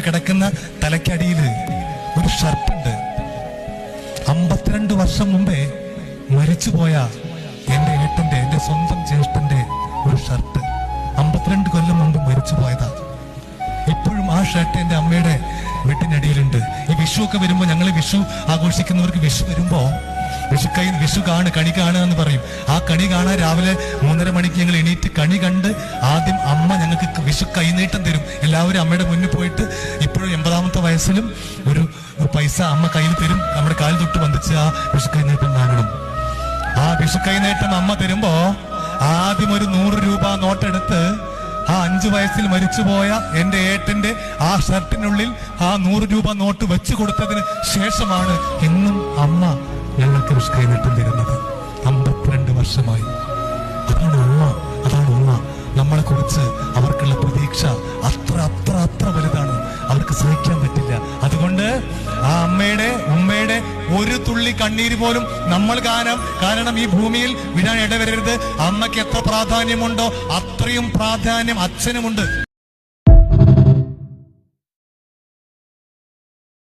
കിടക്കുന്ന തലയ്ക്കടിയില് ഒരു ഷർട്ടുണ്ട്. 52 വർഷം മുമ്പേ മരിച്ചുപോയ എന്റെ ഏട്ടന്റെ, എന്റെ സ്വന്തം ജ്യേഷ്ഠന്റെ ഒരു ഷർട്ട് 52 കൊല്ലം മുമ്പ് മരിച്ചു പോയതാ. ഇപ്പോഴും ആ ഷർട്ട് എന്റെ അമ്മയുടെ വീട്ടിനടിയിലുണ്ട്. ഈ വിഷു ഒക്കെ വരുമ്പോ, ഞങ്ങൾ വിഷു ആഘോഷിക്കുന്നവർക്ക് വിഷു വരുമ്പോ വിഷു കണി കാണുക എന്ന് പറയും. ആ കണി കാണാൻ രാവിലെ 3:30 മണിക്ക് ഞങ്ങൾ എണീറ്റ് കണി കണ്ട് ആദ്യം അമ്മ ഞങ്ങൾക്ക് വിഷു കൈനീട്ടം തരും. എല്ലാവരും അമ്മയുടെ മുന്നിൽ പോയിട്ട് ഇപ്പോഴും 80ാമത്തെ വയസ്സിലും ഒരു പൈസ അമ്മ കയ്യിൽ തരും. നമ്മുടെ കാലിൽ തൊട്ട് വന്നിച്ച് ആ വിഷു കൈനീട്ടം കാണണം. ആ വിഷു കൈനീട്ടം അമ്മ തരുമ്പോ ആദ്യം ഒരു 100 രൂപ നോട്ടെടുത്ത് ആ 5 വയസ്സിൽ മരിച്ചുപോയ എന്റെ ഏട്ടന്റെ ആ ഷർട്ടിനുള്ളിൽ ആ 100 രൂപ നോട്ട് വെച്ചു കൊടുത്തതിന് ശേഷമാണ് ഇന്നും അമ്മ ഞങ്ങൾക്ക് വിഷു കൈനീട്ടം തരുന്നത്. 52 വർഷമായി. അതാണ് ഉമ്മ. നമ്മളെ കുറിച്ച് അവർക്കുള്ള പ്രതീക്ഷ അത്ര വലുതാണ്. അവർക്ക് സഹിക്കാൻ പറ്റില്ല. അതുകൊണ്ട് ആ ഉമ്മയുടെ ഒരു തുള്ളി കണ്ണീര് പോലും നമ്മൾ കാരണം ഈ ഭൂമിയിൽ വിടാൻ ഇടവരരുത്. അമ്മയ്ക്ക് എത്ര പ്രാധാന്യമുണ്ടോ അത്രയും പ്രാധാന്യം അച്ഛനുമുണ്ട്.